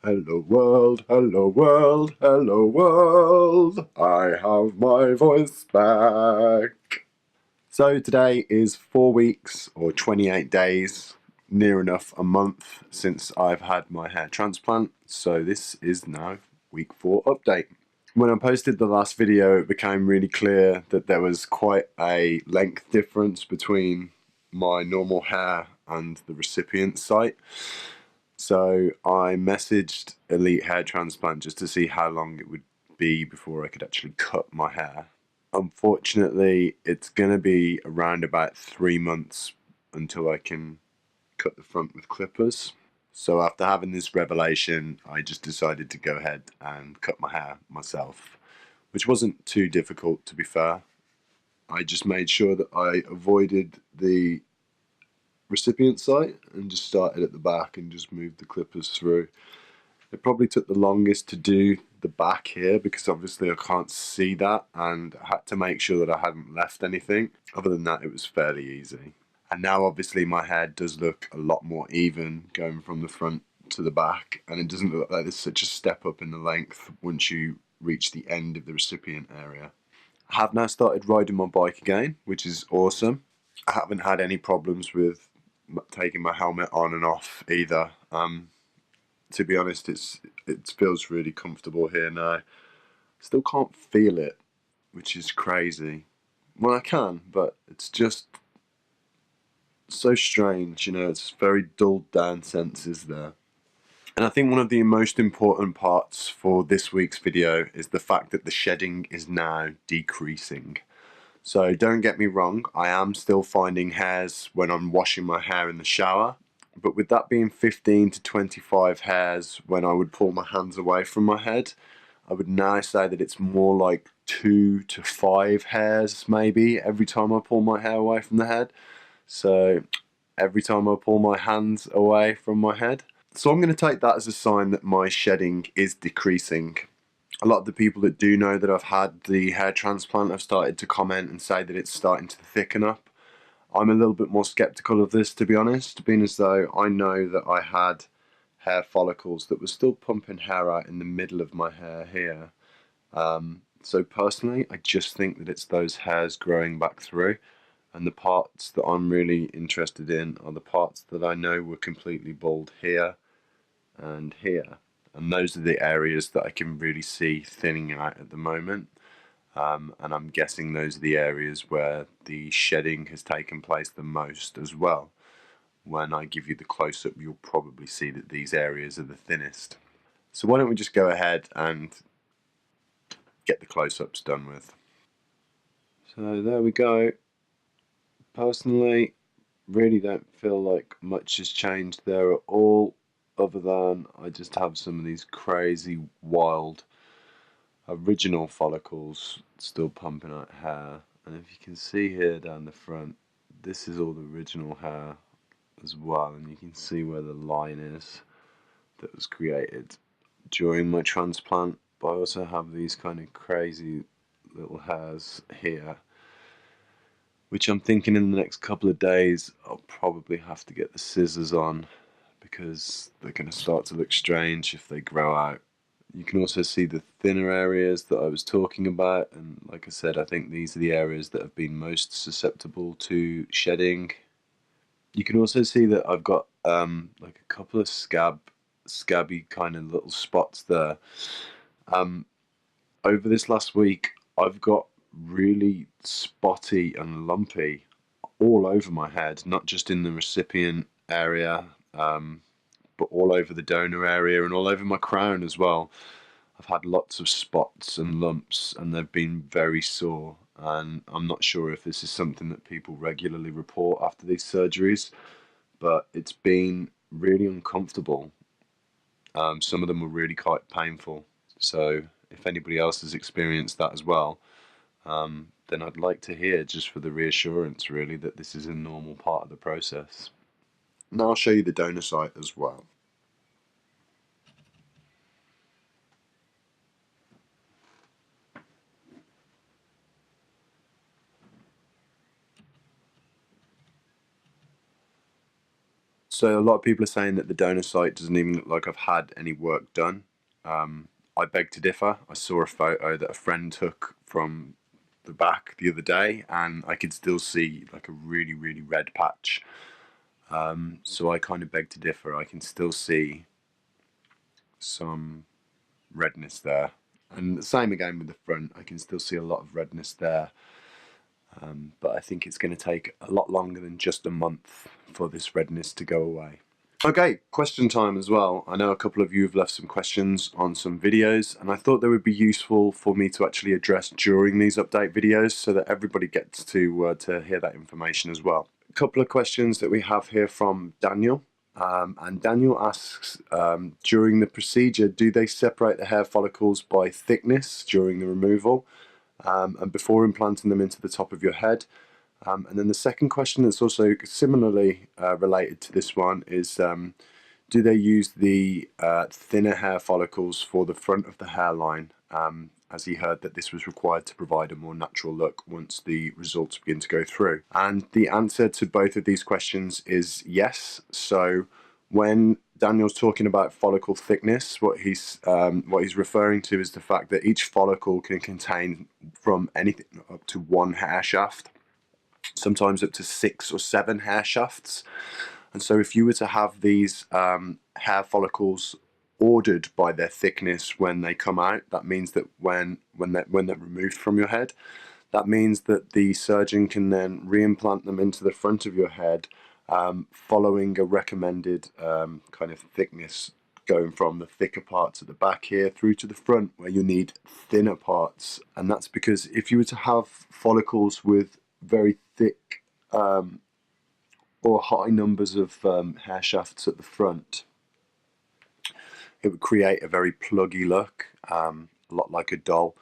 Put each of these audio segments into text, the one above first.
Hello world, hello world, hello world, I have my voice back. So today is 4 weeks or 28 days, near enough a month since I've had my hair transplant. So this is now week 4 update. When I posted the last video, it became really clear that there was quite a length difference between my normal hair and the recipient site. So I messaged Elite Hair Transplant just to see how long it would be before I could actually cut my hair. Unfortunately, it's going to be around about 3 months until I can cut the front with clippers. So after having this revelation, I just decided to go ahead and cut my hair myself, which wasn't too difficult, to be fair. I just made sure that I avoided the recipient site and just started at the back and just moved the clippers through. It probably took the longest to do the back here because obviously I can't see that, and I had to make sure that I hadn't left anything. Other than that, it was fairly easy. And now obviously my hair does look a lot more even going from the front to the back, and it doesn't look like there's such a step up in the length once you reach the end of the recipient area. I have now started riding my bike again, which is awesome. I haven't had any problems with taking my helmet on and off either. To be honest, it feels really comfortable here now. Still can't feel it, which is crazy. Well, I can, but it's just so strange, it's very dulled down senses there. And I think one of the most important parts for this week's video is the fact that the shedding is now decreasing. So don't get me wrong, I am still finding hairs when I'm washing my hair in the shower, but with that being 15 to 25 hairs when I would pull my hands away from my head, I would now say that it's more like 2 to 5 hairs maybe every time I pull my hair away from the head. So every time I pull my hands away from my head. So I'm going to take that as a sign that my shedding is decreasing. A lot of the people that do know that I've had the hair transplant have started to comment and say that it's starting to thicken up. I'm a little bit more skeptical of this, to be honest, being as though I know that I had hair follicles that were still pumping hair out in the middle of my hair here. So personally, I just think that it's those hairs growing back through, and the parts that I'm really interested in are the parts that I know were completely bald here and here. And those are the areas that I can really see thinning out at the moment. And I'm guessing those are the areas where the shedding has taken place the most as well. When I give you the close-up, you'll probably see that these areas are the thinnest. So why don't we just go ahead and get the close-ups done with. So there we go. Personally, really don't feel like much has changed there at all, other than I just have some of these crazy wild original follicles still pumping out hair. And if you can see here down the front, this is all the original hair as well, and you can see where the line is that was created during my transplant. But I also have these kind of crazy little hairs here, which I'm thinking in the next couple of days I'll probably have to get the scissors on, because they're going to start to look strange if they grow out. You can also see the thinner areas that I was talking about, and like I said, I think these are the areas that have been most susceptible to shedding. You can also see that I've got like a couple of scabby kind of little spots there. Over this last week, I've got really spotty and lumpy all over my head, not just in the recipient area, but all over the donor area and all over my crown as well. I've had lots of spots and lumps, and they've been very sore. And I'm not sure if this is something that people regularly report after these surgeries, but it's been really uncomfortable. Some of them were really quite painful. So if anybody else has experienced that as well, then I'd like to hear, just for the reassurance really, that this is a normal part of the process. Now I'll show you the donor site as well. So a lot of people are saying that the donor site doesn't even look like I've had any work done. I beg to differ. I saw a photo that a friend took from the back the other day, and I could still see like a really, really red patch. So I kind of beg to differ. I can still see some redness there. And the same again with the front. I can still see a lot of redness there. But I think it's going to take a lot longer than just a month for this redness to go away. Okay, question time as well. I know a couple of you have left some questions on some videos, and I thought they would be useful for me to actually address during these update videos so that everybody gets to hear that information as well. A couple of questions that we have here from Daniel. And Daniel asks, during the procedure, do they separate the hair follicles by thickness during the removal and before implanting them into the top of your head? And then the second question that's also similarly related to this one is, do they use the thinner hair follicles for the front of the hairline, as he heard that this was required to provide a more natural look once the results begin to go through? And the answer to both of these questions is yes. So when Daniel's talking about follicle thickness, what he's referring to is the fact that each follicle can contain from anything up to 1 hair shaft, sometimes up to 6 or 7 hair shafts. And so if you were to have these hair follicles ordered by their thickness when they come out, that means that when they're removed from your head, that means that the surgeon can then reimplant them into the front of your head, following a recommended kind of thickness, going from the thicker parts at the back here through to the front where you need thinner parts. And that's because if you were to have follicles with very thick or high numbers of hair shafts at the front, it would create a very pluggy look, a lot like a doll.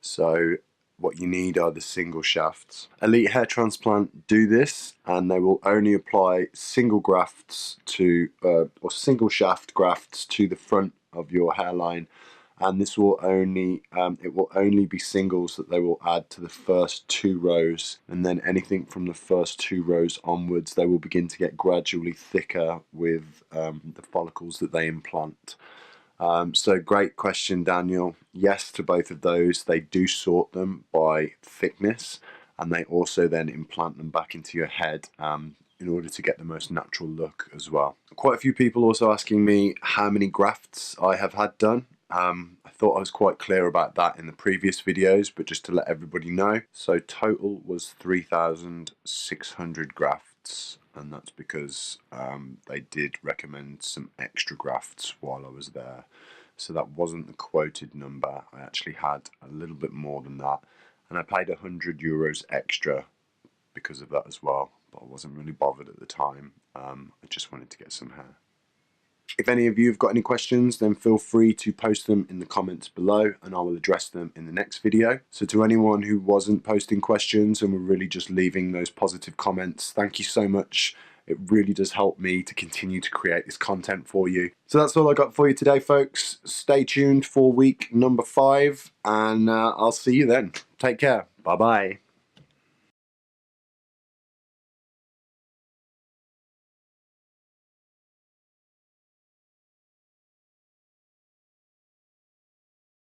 So what you need are the single shafts. Elite Hair Transplant do this, and they will only apply single grafts to, or single shaft grafts to the front of your hairline. And this will only, it will only be singles that they will add to the first 2 rows. And then anything from the first 2 rows onwards, they will begin to get gradually thicker with the follicles that they implant. So great question, Daniel. Yes to both of those. They do sort them by thickness, and they also then implant them back into your head in order to get the most natural look as well. Quite a few people also asking me how many grafts I have had done. I thought I was quite clear about that in the previous videos, but just to let everybody know, so total was 3,600 grafts, and that's because they did recommend some extra grafts while I was there. So that wasn't the quoted number. I actually had a little bit more than that, and I paid €100 extra because of that as well, but I wasn't really bothered at the time. I just wanted to get some hair. If any of you have got any questions, then feel free to post them in the comments below and I will address them in the next video. So to anyone who wasn't posting questions and were really just leaving those positive comments, thank you so much. It really does help me to continue to create this content for you. So that's all I got for you today, folks. Stay tuned for week number 5, and I'll see you then. Take care. Bye-bye.